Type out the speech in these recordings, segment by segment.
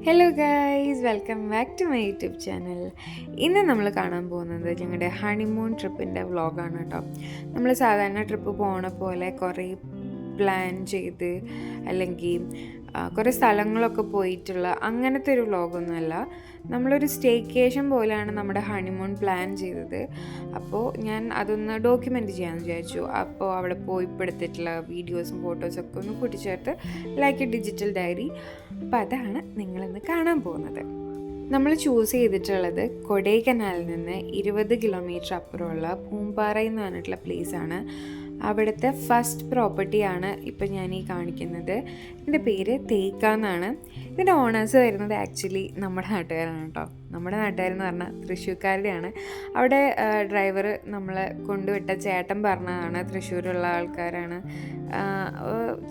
Hello guys, welcome back to my YouTube channel. ഇന്ന് നമ്മൾ കാണാൻ പോകുന്നത് ഞങ്ങളുടെ ഹണിമൂൺ ട്രിപ്പിൻ്റെ വ്ളോഗാണ് കേട്ടോ. നമ്മൾ സാധാരണ ട്രിപ്പ് പോണ പോലെ കുറേ പ്ലാൻ ചെയ്ത് അല്ലെങ്കിൽ കുറേ സ്ഥലങ്ങളൊക്കെ പോയിട്ടുള്ള അങ്ങനത്തെ ഒരു വ്ളോഗൊന്നുമല്ല. നമ്മളൊരു സ്റ്റേക്കേഷൻ പോലെയാണ് നമ്മുടെ ഹണിമൂൺ പ്ലാൻ ചെയ്തത്. അപ്പോൾ ഞാൻ അതൊന്ന് ഡോക്യുമെൻ്റ് ചെയ്യാമെന്ന് വിചാരിച്ചു. അപ്പോൾ അവിടെ പോയി എടുത്തിട്ടുള്ള വീഡിയോസും ഫോട്ടോസൊക്കെ ഒന്ന് കൂട്ടിച്ചേർത്ത് ലൈക്ക് എ ഡിജിറ്റൽ ഡയറി. അപ്പോൾ അതാണ് നിങ്ങളിന്ന് കാണാൻ പോകുന്നത്. നമ്മൾ ചൂസ് ചെയ്തിട്ടുള്ളത് കൊടൈക്കനാലിൽ നിന്ന് 20 കിലോമീറ്റർ അപ്പുറമുള്ള പൂമ്പാറ എന്ന് പറഞ്ഞിട്ടുള്ള പ്ലേസാണ്. അവിടുത്തെ ഫസ്റ്റ് പ്രോപ്പർട്ടിയാണ് ഇപ്പം ഞാൻ ഈ കാണിക്കുന്നത്. ഇതിൻ്റെ പേര് തേക്ക എന്നാണ്. ഇതിൻ്റെ ഓണേഴ്സ് വരുന്നത് ആക്ച്വലി നമ്മുടെ നാട്ടുകാരാണ് കേട്ടോ. നമ്മുടെ നാട്ടുകാരെന്ന് പറഞ്ഞാൽ തൃശ്ശൂർക്കാരുടെയാണ്. അവിടെ ഡ്രൈവർ നമ്മളെ കൊണ്ടുവിട്ട ചേട്ടൻ പറഞ്ഞതാണ് തൃശ്ശൂരുള്ള ആൾക്കാരാണ്.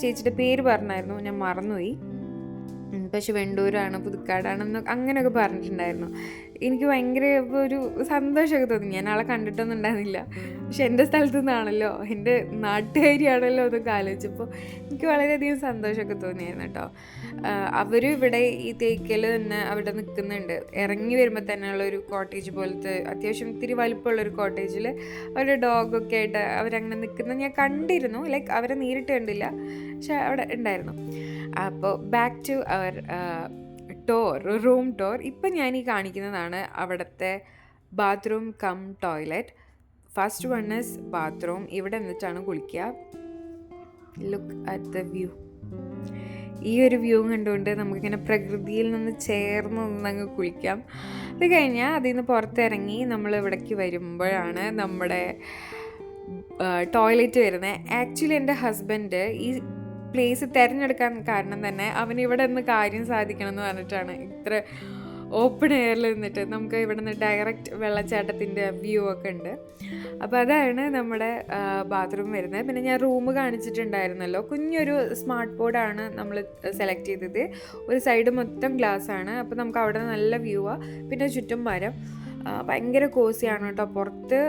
ചേച്ചിയുടെ പേര് പറഞ്ഞായിരുന്നു, ഞാൻ മറന്നുപോയി. പക്ഷെ വെണ്ടൂരാണ്, പുതുക്കാടാണെന്ന് അങ്ങനെയൊക്കെ പറഞ്ഞിട്ടുണ്ടായിരുന്നു. എനിക്ക് ഭയങ്കര ഒരു സന്തോഷമൊക്കെ തോന്നി. ഞാൻ ആളെ കണ്ടിട്ടൊന്നും ഉണ്ടായിരുന്നില്ല, പക്ഷെ എൻ്റെ സ്ഥലത്തു നിന്നാണല്ലോ, എൻ്റെ നാട്ടുകാരിയാണല്ലോ എന്നൊക്കെ ആലോചിച്ചപ്പോൾ എനിക്ക് വളരെയധികം സന്തോഷമൊക്കെ തോന്നിയായിരുന്നു കേട്ടോ. അവരും ഇവിടെ ഈ തേക്കൽ തന്നെ അവിടെ നിൽക്കുന്നുണ്ട്. ഇറങ്ങി വരുമ്പോൾ തന്നെയുള്ള ഒരു കോട്ടേജ് പോലത്തെ അത്യാവശ്യം ഇത്തിരി വലിപ്പമുള്ളൊരു കോട്ടേജിൽ അവരുടെ ഡോഗൊക്കെ ആയിട്ട് അവരങ്ങനെ നിൽക്കുന്നത് ഞാൻ കണ്ടിരുന്നു. ലൈക്ക് അവരെ നേരിട്ട് കണ്ടില്ല, പക്ഷെ അവിടെ ഉണ്ടായിരുന്നു. അപ്പോൾ back to our room tour. ഇപ്പം ഞാൻ ഈ കാണിക്കുന്നതാണ് അവിടുത്തെ bathroom cum toilet. First one is bathroom. ഇവിടെ നിന്നിട്ടാണ് കുളിക്കുക. Look at the view. ഈ ഒരു വ്യൂ കണ്ടുകൊണ്ട് നമുക്കിങ്ങനെ പ്രകൃതിയിൽ നിന്ന് ചേർന്ന് നിന്നങ്ങ് കുളിക്കാം. അത് കഴിഞ്ഞാൽ അതിൽ നിന്ന് പുറത്തിറങ്ങി നമ്മൾ ഇവിടേക്ക് വരുമ്പോഴാണ് നമ്മുടെ ടോയ്ലറ്റ് വരുന്നത്. ആക്ച്വലി എൻ്റെ ഹസ്ബൻഡ് ഈ പ്ലേസ് തിരഞ്ഞെടുക്കാൻ കാരണം തന്നെ അവന് ഇവിടെ നിന്ന് കാര്യം സാധിക്കണം എന്ന് പറഞ്ഞിട്ടാണ്. ഇത്ര ഓപ്പൺ എയറിൽ നിന്നിട്ട് നമുക്ക് ഇവിടെ നിന്ന് ഡയറക്റ്റ് വെള്ളച്ചാട്ടത്തിൻ്റെ വ്യൂ ഒക്കെ ഉണ്ട്. അപ്പോൾ അതാണ് നമ്മുടെ ബാത്റൂം വരുന്നത്. പിന്നെ ഞാൻ റൂം കാണിച്ചിട്ടുണ്ടായിരുന്നല്ലോ. കുഞ്ഞൊരു സ്മാർട്ട് ബോർഡാണ് നമ്മൾ സെലക്ട് ചെയ്തത്. ഒരു സൈഡ് മൊത്തം ഗ്ലാസ് ആണ്. അപ്പോൾ നമുക്ക് അവിടെ നല്ല വ്യൂ ആണ്. പിന്നെ ചുറ്റും മരം. ഭയങ്കര കോസിയാണ് കേട്ടോ. പുറത്ത്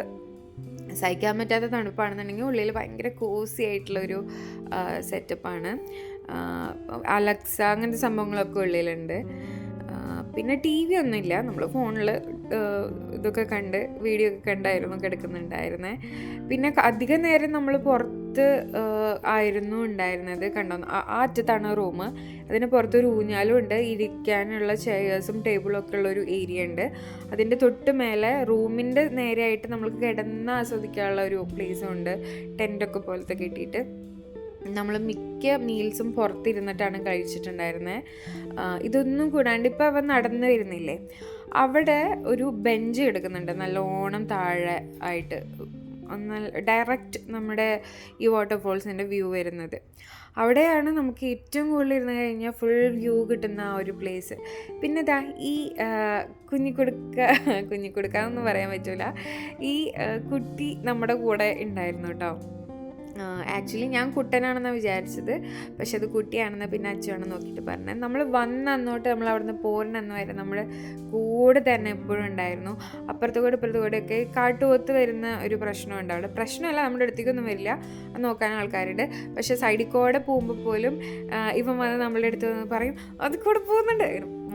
സഹിക്കാൻ പറ്റാത്ത തണുപ്പാണെന്നുണ്ടെങ്കിൽ ഉള്ളിൽ ഭയങ്കര കോസി ആയിട്ടുള്ളൊരു സെറ്റപ്പാണ്. അലക്സ അങ്ങനത്തെ സംഭവങ്ങളൊക്കെ ഉള്ളിലുണ്ട്. പിന്നെ ടി വി ഒന്നുമില്ല. നമ്മൾ ഫോണിൽ ഇതൊക്കെ കണ്ട് വീഡിയോ ഒക്കെ കണ്ടായിരുന്നു കിടക്കുന്നുണ്ടായിരുന്നേ. പിന്നെ അധികം നേരം നമ്മൾ പുറത്ത് ആയിരുന്നു ഉണ്ടായിരുന്നത്. കണ്ടോ, ആ അറ്റത്താണ് റൂം. അതിന് പുറത്തൊരു ഊഞ്ഞാലും ഉണ്ട്. ഇരിക്കാനുള്ള ചെയേഴ്സും ടേബിളും ഒക്കെ ഉള്ളൊരു ഏരിയ ഉണ്ട്. അതിൻ്റെ തൊട്ട് മേലെ റൂമിൻ്റെ നേരെയായിട്ട് നമുക്ക് കിടന്ന് ആസ്വദിക്കാനുള്ള ഒരു പ്ലേസും ഉണ്ട്. ടെൻറ്റൊക്കെ പോലത്തെ കെട്ടിയിട്ട് നമ്മൾ മിക്ക മീൽസും പുറത്തിരുന്നിട്ടാണ് കഴിച്ചിട്ടുണ്ടായിരുന്നത്. ഇതൊന്നും കൂടാണ്ട് ഇപ്പോൾ അവൻ നടന്നു വരുന്നില്ലേ, അവിടെ ഒരു ബെഞ്ച് കിടക്കുന്നുണ്ട് നല്ലോണം താഴെ ആയിട്ട്. ഡയറക്റ്റ് നമ്മുടെ ഈ വാട്ടർഫോൾസിൻ്റെ വ്യൂ വരുന്നത് അവിടെയാണ്. നമുക്ക് ഏറ്റവും കൂടുതൽ ഇരുന്ന് കഴിഞ്ഞാൽ ഫുൾ വ്യൂ കിട്ടുന്ന ആ ഒരു പ്ലേസ്. പിന്നെ ഇതാ ഈ കുഞ്ഞിക്കുടുക്ക എന്നൊന്നും പറയാൻ പറ്റില്ല. ഈ കുട്ടി നമ്മുടെ കൂടെ ഉണ്ടായിരുന്നു കേട്ടോ. ആക്ച്വലി ഞാൻ കുട്ടനാണെന്നാണ് വിചാരിച്ചത്, പക്ഷെ അത് കുട്ടിയാണെന്ന് പിന്നെ അച്ഛനാണെന്ന് നോക്കിയിട്ട് പറഞ്ഞത്. നമ്മൾ വന്നന്നോട്ട് നമ്മൾ അവിടെ നിന്ന് പോരുന്നന്ന് വരെ നമ്മൾ കൂടെ തന്നെ എപ്പോഴും ഉണ്ടായിരുന്നു. അപ്പുറത്തുകൂടെ ഇപ്പുറത്തുകൂടെയൊക്കെ കാട്ടുപോത്ത് വരുന്ന ഒരു പ്രശ്നമുണ്ട് അവിടെ. പ്രശ്നമല്ല, നമ്മുടെ അടുത്തേക്കൊന്നും വരില്ല, അത് നോക്കാൻ ആൾക്കാരുണ്ട്. പക്ഷേ സൈഡിൽ കൂടെ പോകുമ്പോൾ പോലും ഇവൻ വന്ന് നമ്മളുടെ അടുത്ത് വന്ന് പറയും അത് കൂടെ പോകുന്നുണ്ട്.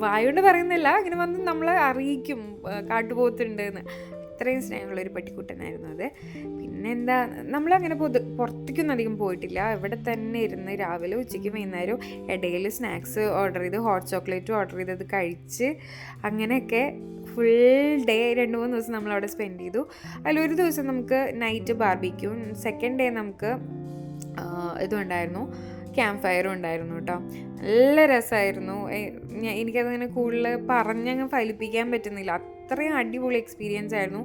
വായുകൊണ്ട് പറയുന്നില്ല, ഇങ്ങനെ വന്ന് നമ്മളെ അറിയിക്കും കാട്ടുപോത്തുണ്ട് എന്ന്. ഇത്രയും സ്നേഹമുള്ളൊരു പട്ടിക്കുട്ടനായിരുന്നു അത്. പിന്നെന്താ, നമ്മളങ്ങനെ പുറത്തേക്കൊന്നും അധികം പോയിട്ടില്ല. ഇവിടെ തന്നെ ഇരുന്ന് രാവിലെ ഉച്ചയ്ക്ക് വൈകുന്നേരം ഇടയിൽ സ്നാക്സ് ഓർഡർ ചെയ്ത് ഹോട്ട് ചോക്ലേറ്റും ഓർഡർ ചെയ്തത് കഴിച്ച് അങ്ങനെയൊക്കെ ഫുൾ ഡേ 2-3 ദിവസം നമ്മളവിടെ സ്പെൻഡ് ചെയ്തു. അതിലൊരു ദിവസം നമുക്ക് നൈറ്റ് ബാർബിക്യൂ, സെക്കൻഡ് ഡേ നമുക്ക് ഇതുണ്ടായിരുന്നു, ക്യാമ്പ് ഫയറും ഉണ്ടായിരുന്നു കേട്ടോ. നല്ല രസമായിരുന്നു. എനിക്കതങ്ങനെ കൂടുതൽ പറഞ്ഞങ്ങ് ഫലിപ്പിക്കാൻ പറ്റുന്നില്ല. അത്രയും അടിപൊളി എക്സ്പീരിയൻസ് ആയിരുന്നു.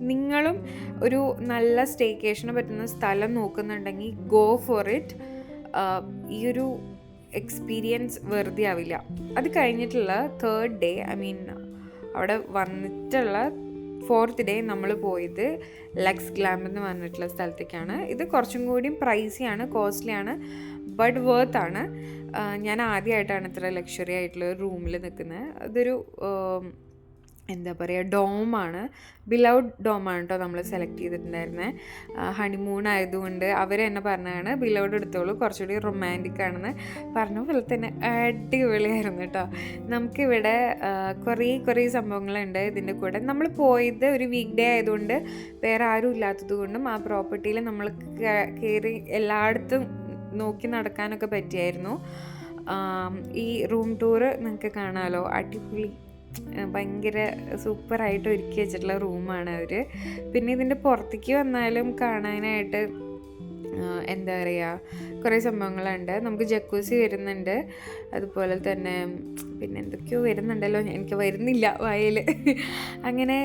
നിങ്ങളും ഒരു നല്ല സ്റ്റേക്കേഷന് പറ്റുന്ന സ്ഥലം നോക്കുന്നുണ്ടെങ്കിൽ ഗോ ഫോർ ഇറ്റ്. ഈ ഒരു എക്സ്പീരിയൻസ് വെറുതെ ആവില്ല. അത് കഴിഞ്ഞിട്ടുള്ള തേർഡ് ഡേ, അവിടെ വന്നിട്ടുള്ള 4th ഡേ നമ്മൾ പോയത് ലക്സ് ഗ്ലാം എന്ന് പറഞ്ഞിട്ടുള്ള സ്ഥലത്തേക്കാണ്. ഇത് കുറച്ചും കൂടിയും പ്രൈസിയാണ്, കോസ്റ്റ്ലിയാണ്, ബട്ട് വർത്ത് ആണ്. ഞാൻ ആദ്യമായിട്ടാണ് ഇത്ര ലക്ഷറി ആയിട്ടുള്ള ഒരു റൂമിൽ നിൽക്കുന്നത്. അതൊരു എന്താ പറയുക, ഡോമാണ്. ബിലൗഡ് ഡോമാണ് കേട്ടോ നമ്മൾ സെലക്ട് ചെയ്തിട്ടുണ്ടായിരുന്നത്. ഹണിമൂൺ ആയതുകൊണ്ട് അവർ തന്നെ പറഞ്ഞതാണ് ബിലൗഡ് എടുത്തോളൂ, കുറച്ചുകൂടി റൊമാൻറ്റിക് ആണെന്ന് പറഞ്ഞ പോലെ തന്നെ അടിപൊളിയായിരുന്നു കേട്ടോ. നമുക്കിവിടെ കുറേ സംഭവങ്ങളുണ്ട് ഇതിൻ്റെ കൂടെ. നമ്മൾ പോയത് ഒരു വീക്ക് ഡേ ആയതുകൊണ്ട് വേറെ ആരും ഇല്ലാത്തത് കൊണ്ടും ആ പ്രോപ്പർട്ടിയിൽ നമ്മൾ കയറി എല്ലായിടത്തും നോക്കി നടക്കാനൊക്കെ പറ്റിയായിരുന്നു. ഈ റൂം ടൂറ് നിങ്ങൾക്ക് കാണാമല്ലോ, അടിപൊളി ഭയങ്കര സൂപ്പറായിട്ട് ഒരുക്കി വെച്ചിട്ടുള്ള റൂമാണ് അവർ. പിന്നെ ഇതിൻ്റെ പുറത്തേക്ക് വന്നാലും കാണാനായിട്ട് എന്താ പറയുക, കുറേ സംഭവങ്ങളുണ്ട്. നമുക്ക് ജക്കൂസി വരുന്നുണ്ട്, അതുപോലെ തന്നെ പിന്നെ എന്തൊക്കെയോ വരുന്നുണ്ടല്ലോ, എനിക്ക് വരുന്നില്ല വായിൽ. അങ്ങനെ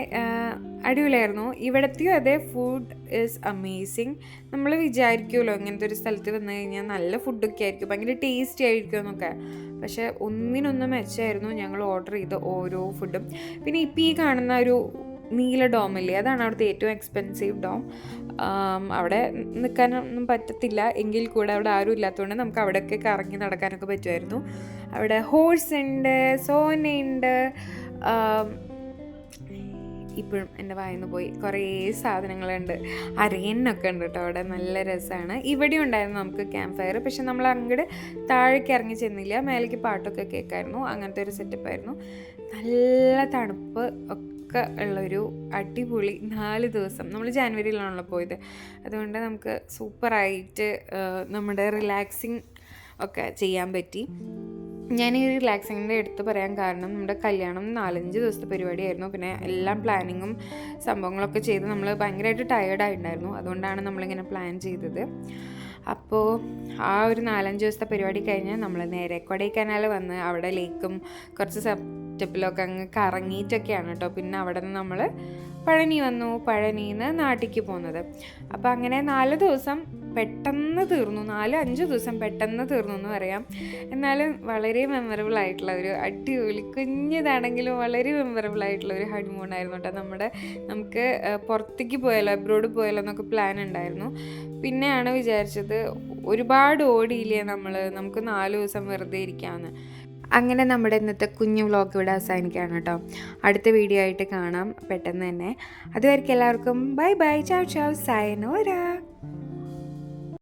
അടിപൊളിയായിരുന്നു. ഇവിടത്തെയും അതെ, ഫുഡ് ഈസ് അമേസിങ്. നമ്മൾ വിചാരിക്കുമല്ലോ ഇങ്ങനത്തെ ഒരു സ്ഥലത്ത് വന്നു കഴിഞ്ഞാൽ നല്ല ഫുഡൊക്കെ ആയിരിക്കും, ഭയങ്കര ടേസ്റ്റി ആയിരിക്കും എന്നൊക്കെ. പക്ഷേ ഒന്നിനൊന്നും മെച്ചമായിരുന്നു ഞങ്ങൾ ഓർഡർ ചെയ്ത ഓരോ ഫുഡും. പിന്നെ ഇപ്പോൾ ഈ കാണുന്ന ഒരു നീല ഡോമില്ലേ, അതാണ് അവിടുത്തെ ഏറ്റവും എക്സ്പെൻസീവ് ഡോം. അവിടെ നിൽക്കാനൊന്നും പറ്റത്തില്ല, എങ്കിൽ കൂടെ അവിടെ ആരും ഇല്ലാത്തതുകൊണ്ട് നമുക്ക് അവിടെയൊക്കെ കറങ്ങി നടക്കാനൊക്കെ പറ്റുമായിരുന്നു. അവിടെ ഹോഴ്സ് ഉണ്ട്, സോനയുണ്ട്. ഇപ്പോഴും എൻ്റെ വായിന്ന് പോയി, കുറേ സാധനങ്ങളുണ്ട്. അരയനൊക്കെ ഉണ്ട് കേട്ടോ അവിടെ, നല്ല രസമാണ്. ഇവിടെ ഉണ്ടായിരുന്നു നമുക്ക് ക്യാമ്പ് ഫയർ, പക്ഷെ നമ്മൾ അങ്ങോട്ട് താഴേക്ക് ഇറങ്ങി ചെന്നില്ല, മേലേക്ക് പാട്ടൊക്കെ കേൾക്കായിരുന്നു. അങ്ങനത്തെ ഒരു സെറ്റപ്പായിരുന്നു. നല്ല തണുപ്പ് ഒക്കെ ഉള്ളൊരു അടിപൊളി 4 ദിവസം. നമ്മൾ ജാനുവരിയിലാണല്ലോ പോയത്, അതുകൊണ്ട് നമുക്ക് സൂപ്പറായിട്ട് നമ്മുടെ റിലാക്സിങ് ഒക്കെ ചെയ്യാൻ പറ്റി. ഞാൻ ഈ റിലാക്സിങ്ങിൻ്റെ എടുത്ത് പറയാൻ കാരണം നമ്മുടെ കല്യാണം 4-5 ദിവസത്തെ പരിപാടിയായിരുന്നു. പിന്നെ എല്ലാം പ്ലാനിങ്ങും സംഭവങ്ങളൊക്കെ ചെയ്ത് നമ്മൾ ഭയങ്കരമായിട്ട് ടയേർഡായിട്ടുണ്ടായിരുന്നു. അതുകൊണ്ടാണ് നമ്മളിങ്ങനെ പ്ലാൻ ചെയ്തത്. അപ്പോൾ ആ ഒരു 4-5 ദിവസത്തെ പരിപാടി കഴിഞ്ഞ് നമ്മൾ നേരെ കൊടൈക്കനാൽ വന്ന് അവിടെ ലേക്കും കുറച്ച് സെറ്റപ്പിലൊക്കെ അങ്ങ് കറങ്ങിയിട്ടൊക്കെയാണ് കേട്ടോ പിന്നെ അവിടെ നിന്ന് നമ്മൾ പഴനി വന്നു. പഴനിയിൽ നിന്ന് നാട്ടിലേക്ക് പോകുന്നത്. അപ്പോൾ അങ്ങനെ 4 ദിവസം പെട്ടെന്ന് തീർന്നു, 4-5 ദിവസം പെട്ടെന്ന് തീർന്നു എന്ന് പറയാം. എന്നാലും വളരെ മെമ്മറബിൾ ആയിട്ടുള്ള ഒരു അടിപൊളി, കുഞ്ഞതാണെങ്കിലും വളരെ മെമ്മറബിൾ ആയിട്ടുള്ള ഒരു ഹണിമൂൺ ആയിരുന്നു കേട്ടോ. നമുക്ക് പുറത്തേക്ക് പോയാലോ അബ്രോഡ് പോയാലോ എന്നൊക്കെ പ്ലാൻ ഉണ്ടായിരുന്നു. പിന്നെയാണ് വിചാരിച്ചത് ഒരുപാട് ഓടിയില്ലേ നമുക്ക് 4 ദിവസം വെറുതെ ഇരിക്കാമെന്ന്. അങ്ങനെ നമ്മുടെ ഇന്നത്തെ കുഞ്ഞു വ്ളോഗ് ഇവിടെ അവസാനിക്കുകയാണ് കേട്ടോ. അടുത്ത വീഡിയോ ആയിട്ട് കാണാം പെട്ടെന്ന് തന്നെ. അതുവരെയ്ക്കും എല്ലാവർക്കും ബൈ ബൈ, ചാവ് ചാവ്, സയനോര.